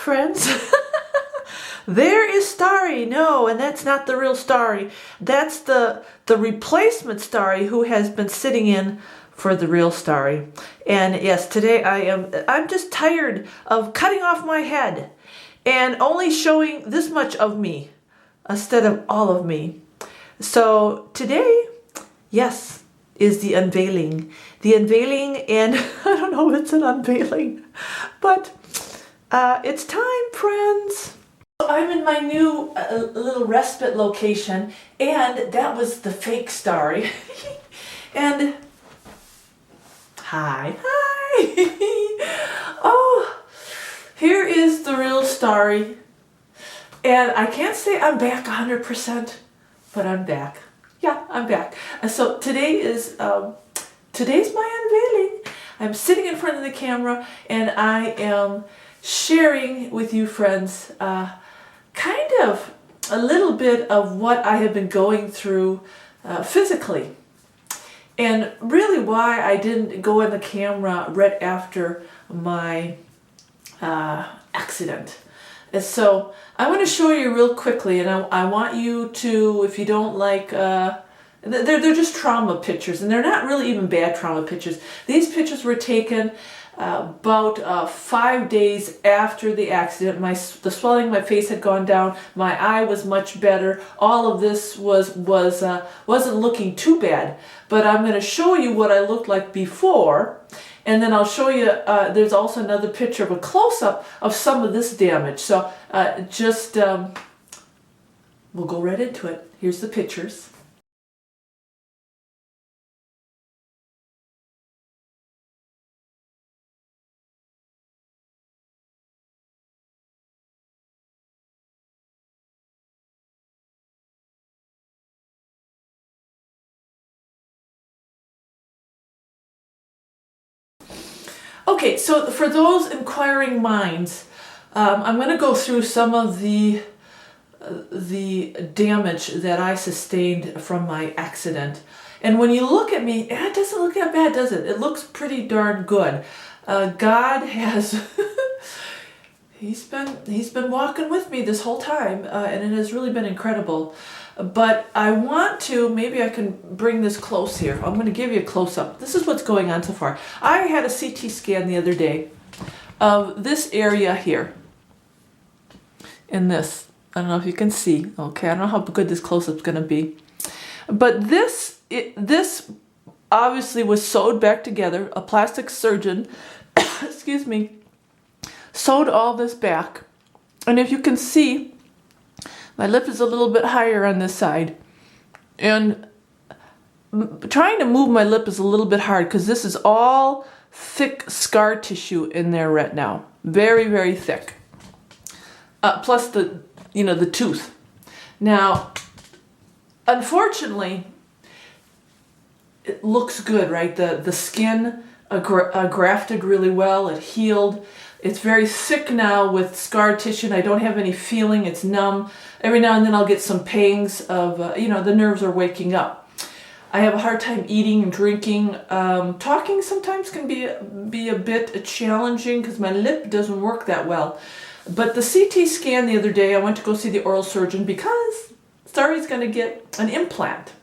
friends. There is Starry. No, and that's not the real Starry. That's the replacement Starry who has been sitting in for the real Starry. And yes, today I'm just tired of cutting off my head and only showing this much of me instead of all of me. So today, yes, is the unveiling. The unveiling, and I don't know if it's an unveiling, but it's time, friends. I'm in my new little respite location, and that was the fake Starry. And hi. Oh, here is the real Starry. And I can't say I'm back 100%, but I'm back. Yeah, I'm back. And so today is today's my unveiling. I'm sitting in front of the camera, and I am sharing with you, friends, kind of a little bit of what I have been going through physically. And really why I didn't go in the camera right after my accident. And so I want to show you real quickly, and I want you to, if you don't like, they're just trauma pictures, and they're not really even bad trauma pictures. These pictures were taken about 5 days after the accident. The swelling in my face had gone down. My eye was much better. All of this wasn't looking too bad. But I'm going to show you what I looked like before, and then I'll show you. There's also another picture of a close-up of some of this damage. So we'll go right into it. Here's the pictures. Okay, so for those inquiring minds, I'm going to go through some of the damage that I sustained from my accident. And when you look at me, it doesn't look that bad, does it? It looks pretty darn good. God has he's been walking with me this whole time, and it has really been incredible. But I want to, maybe I can bring this close here. I'm going to give you a close-up. This is what's going on so far. I had a CT scan the other day of this area here. In this. I don't know if you can see. Okay, I don't know how good this close-up's going to be. But this obviously was sewed back together. A plastic surgeon, excuse me, sewed all this back. And if you can see, my lip is a little bit higher on this side, and trying to move my lip is a little bit hard because this is all thick scar tissue in there right now. Very, very thick. Plus the tooth. Now, unfortunately, it looks good, right? The skin grafted really well. It healed. It's very thick now with scar tissue, and I don't have any feeling. It's numb. Every now and then I'll get some pangs of, the nerves are waking up. I have a hard time eating and drinking. Talking sometimes can be a bit challenging because my lip doesn't work that well. But the CT scan the other day, I went to go see the oral surgeon because Starry's going to get an implant.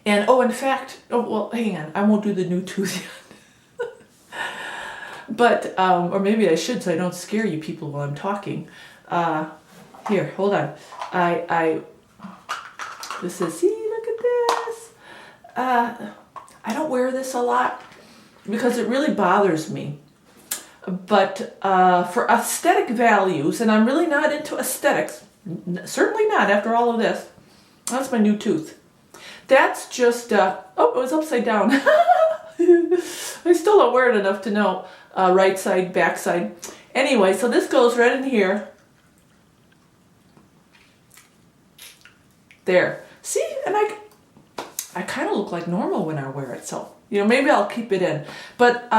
And, in fact, hang on, I won't do the new tooth yet. But, or maybe I should so I don't scare you people while I'm talking. Here, hold on. This is, see, look at this. I don't wear this a lot because it really bothers me. But for aesthetic values, and I'm really not into aesthetics, certainly not after all of this. That's my new tooth. That's just, it was upside down. I still don't wear it enough to know right side, back side. Anyway, so this goes right in here. There. See, and I kind of look like normal when I wear it, so, maybe I'll keep it in. But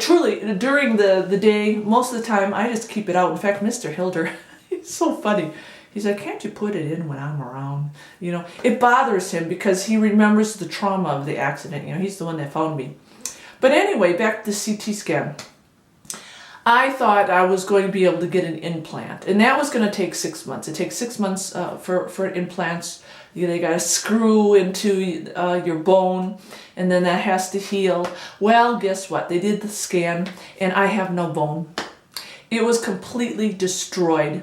truly, during the day, most of the time, I just keep it out. In fact, Mr. Hilder, he's so funny. He's like, can't you put it in when I'm around? It bothers him because he remembers the trauma of the accident. He's the one that found me. But anyway, back to the CT scan. I thought I was going to be able to get an implant, and that was going to take 6 months. It takes 6 months for implants. They got to screw into your bone, and then that has to heal. Well, guess what? They did the scan, and I have no bone. It was completely destroyed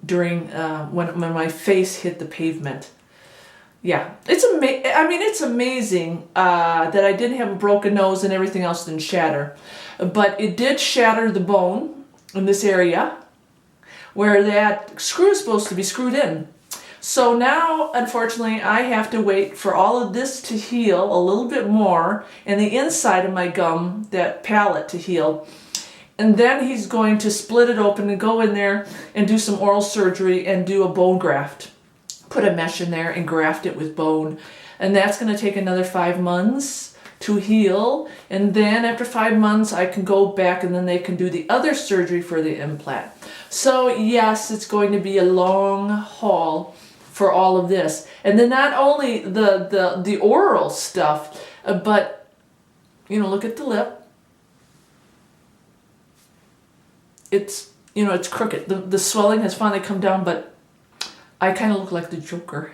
during when my face hit the pavement. Yeah, it's amazing that I didn't have a broken nose and everything else didn't shatter. But it did shatter the bone in this area where that screw is supposed to be screwed in. So now, unfortunately, I have to wait for all of this to heal a little bit more and the inside of my gum, that palate, to heal. And then he's going to split it open and go in there and do some oral surgery and do a bone graft. Put a mesh in there and graft it with bone. And that's going to take another 5 months to heal. And then after 5 months, I can go back and then they can do the other surgery for the implant. So yes, it's going to be a long haul for all of this. And then not only the oral stuff, but, look at the lip. It's crooked. The swelling has finally come down, but I kind of look like the Joker.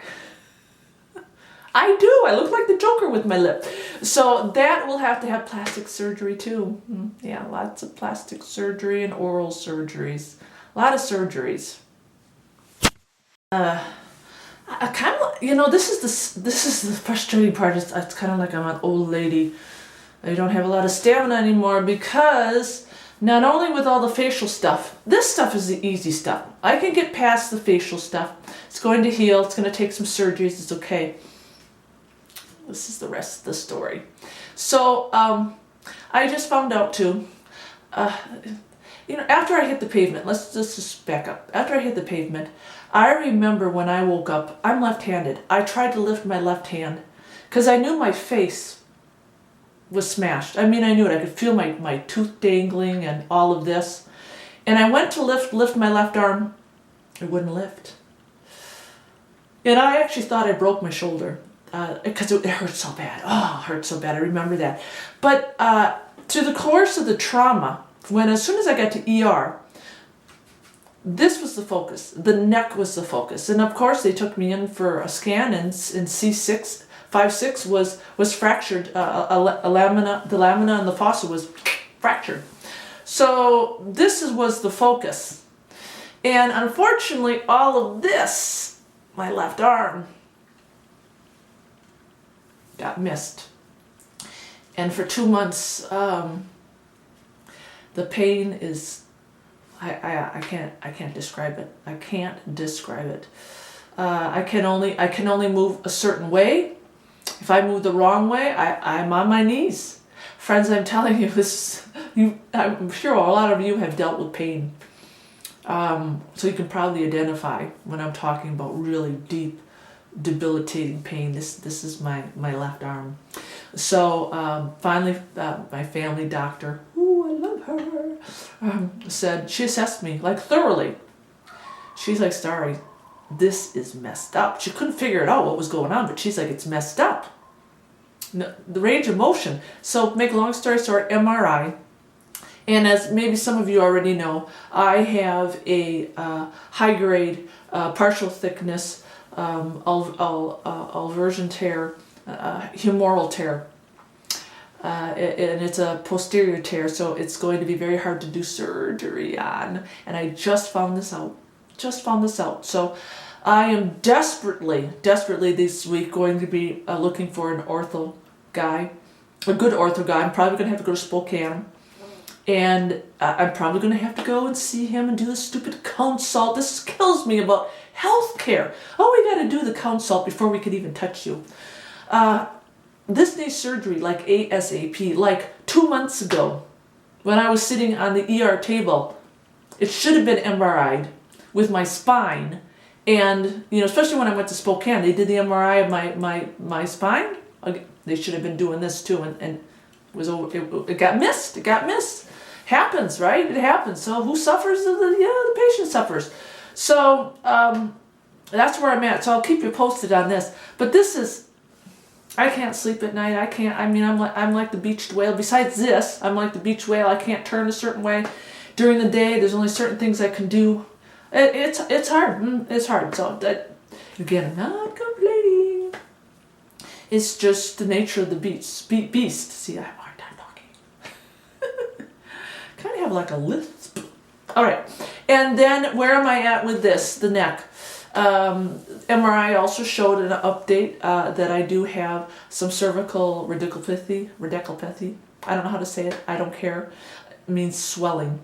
I do. I look like the Joker with my lip. So that will have to have plastic surgery too. Yeah, lots of plastic surgery and oral surgeries. A lot of surgeries. I kind of, this is the frustrating part. It's kind of like I'm an old lady. I don't have a lot of stamina anymore because not only with all the facial stuff, this stuff is the easy stuff. I can get past the facial stuff. It's going to heal. It's going to take some surgeries. It's okay. This is the rest of the story. So I just found out too, after I hit the pavement, let's just back up. After I hit the pavement, I remember when I woke up, I'm left-handed. I tried to lift my left hand because I knew my face was smashed. I knew it. I could feel my tooth dangling and all of this. And I went to lift my left arm. It wouldn't lift. And I actually thought I broke my shoulder because it hurt so bad. Oh, it hurt so bad. I remember that. But through the course of the trauma, as soon as I got to ER, this was the focus. The neck was the focus. And of course, they took me in for a scan, and C6, 5-6 was fractured. The lamina and the fossa was fractured. So this was the focus. And unfortunately, all of this, my left arm, got missed. And for 2 months, the pain is, I can't describe it. I can't describe it. I can only move a certain way. If I move the wrong way, I'm on my knees. Friends, I'm telling you this. I'm sure a lot of you have dealt with pain. So you can probably identify when I'm talking about really deep, debilitating pain. This is my left arm. So finally, my family doctor, I love her, said, she assessed me thoroughly. She's like, Starry, this is messed up. She couldn't figure it out what was going on, but she's like, it's messed up. No, the range of motion. So make a long story short, MRI. And as maybe some of you already know, I have a high-grade partial thickness ulversion tear, humoral tear. And it's a posterior tear, so it's going to be very hard to do surgery on. And I just found this out. So I am desperately this week going to be looking for an ortho guy, a good ortho guy. I'm probably going to have to go to Spokane. And I'm probably going to have to go and see him and do the stupid consult. This kills me about healthcare. Oh, we got to do the consult before we can even touch you. This needs surgery like ASAP. Like 2 months ago, when I was sitting on the ER table, it should have been MRI'd with my spine. And, especially when I went to Spokane, they did the MRI of my spine. They should have been doing this too. And it got missed. It got missed. Happens, right? It happens. So who suffers? The patient suffers. So that's where I'm at. So I'll keep you posted on this. But this is, I can't sleep at night. I can't. I'm like the beached whale. Besides this, I'm like the beached whale. I can't turn a certain way during the day, there's only certain things I can do. It's hard. It's hard. So that, again, I'm not complaining. It's just the nature of the beast. See, I have a hard time talking. Kind of have like a lisp. All right. And then where am I at with this? The neck. MRI also showed an update that I do have some cervical radiculopathy. I don't know how to say it. I don't care. It means swelling.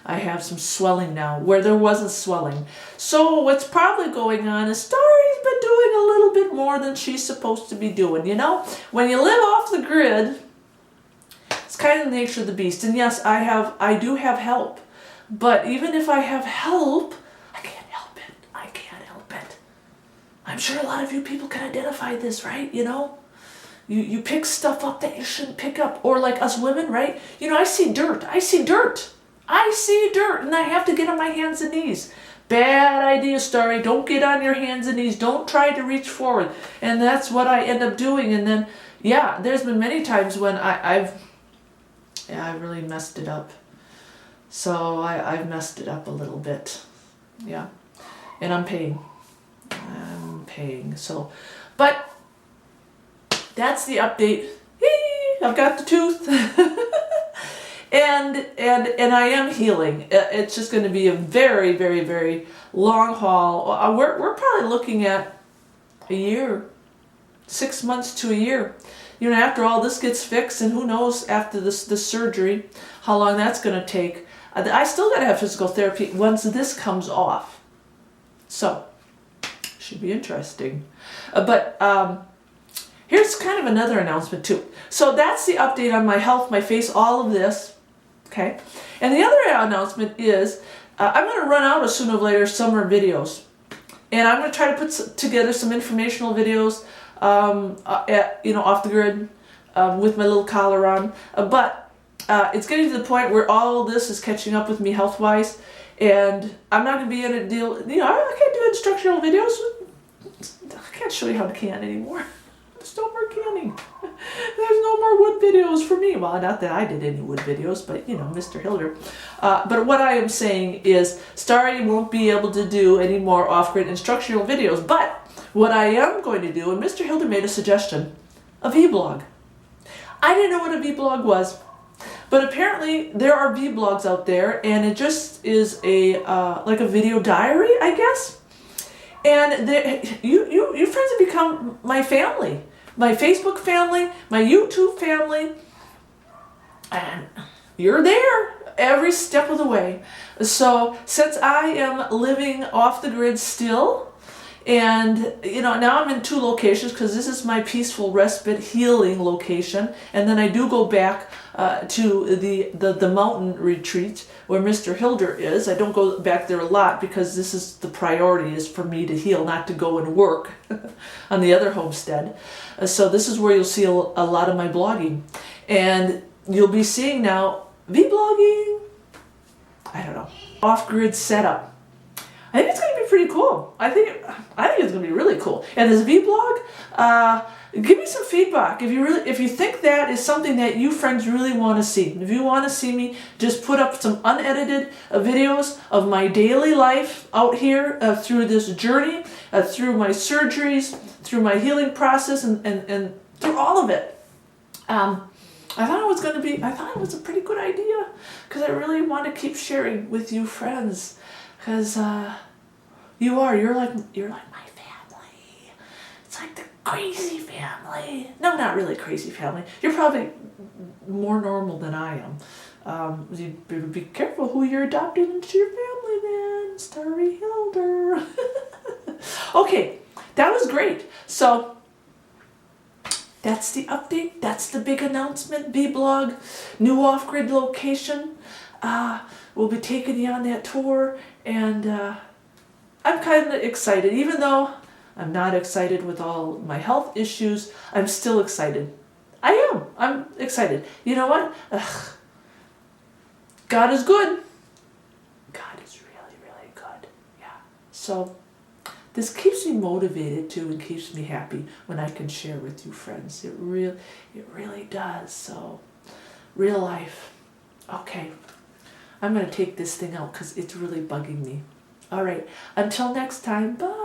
I have some swelling now where there wasn't swelling. So what's probably going on is Starry's been doing a little bit more than she's supposed to be doing. You know, when you live off the grid, it's kind of the nature of the beast. And yes, I do have help. But even if I have help, I can't help it. I can't help it. I'm sure a lot of you people can identify this, right? You know, you pick stuff up that you shouldn't pick up. Or like us women, right? You know, I see dirt, and I have to get on my hands and knees. Bad idea, Starry. Don't get on your hands and knees. Don't try to reach forward. And that's what I end up doing. And then, yeah, there's been many times when I really messed it up. So I've messed it up a little bit. Yeah. And I'm paying. So, but that's the update. I've got the tooth. and I am healing. It's just going to be a very, very, very long haul. We're probably looking at a year, 6 months to a year. You know, after all this gets fixed, and who knows after this surgery, how long that's going to take. I still got to have physical therapy once this comes off. So, should be interesting. But here's kind of another announcement too. So that's the update on my health, my face, all of this. Okay. And the other announcement is I'm going to run out of sooner or later summer videos. And I'm going to try to put together some informational videos, off the grid with my little collar on. But it's getting to the point where all this is catching up with me health-wise, and I'm not going to be in a deal. You know, I can't do instructional videos. I can't show you how to can anymore. There's no more canning. There's no more wood videos for me. Well, not that I did any wood videos, but you know, Mr. Hilder. But what I am saying is, Starry won't be able to do any more off-grid instructional videos. But what I am going to do, and Mr. Hilder made a suggestion, a vlog. I didn't know what a vlog was. But apparently there are vlogs out there, and it just is like a video diary, I guess. And you friends have become my family, my Facebook family, my YouTube family, and you're there every step of the way. So since I am living off the grid still, and you know, now I'm in 2 locations because this is my peaceful respite healing location, and then I do go back to the mountain retreat where Mr. Hilder is. I don't go back there a lot because this is the priority, is for me to heal, not to go and work on the other homestead. So this is where you'll see a lot of my blogging, and you'll be seeing now vlogging. I don't know, off-grid setup. I think it's going to be pretty cool. I think it's going to be really cool. And this vlog, give me some feedback if you think that is something that you friends really want to see. If you want to see me just put up some unedited videos of my daily life out here through this journey, through my surgeries, through my healing process, and through all of it. I thought it was a pretty good idea, because I really want to keep sharing with you friends. Because you're like my family. It's like the crazy family. No, not really crazy family. You're probably more normal than I am. You better be careful who you're adopting into your family then, Starry Hilder. Okay, that was great. So that's the update. That's the big announcement. vlog, new off-grid location. We'll be taking you on that tour, and I'm kind of excited. Even though I'm not excited with all my health issues, I'm still excited. I am. I'm excited. You know what? God is good. God is really, really good. Yeah. So this keeps me motivated too, and keeps me happy when I can share with you friends. It really does. So real life. Okay. I'm going to take this thing out because it's really bugging me. All right. Until next time. Bye.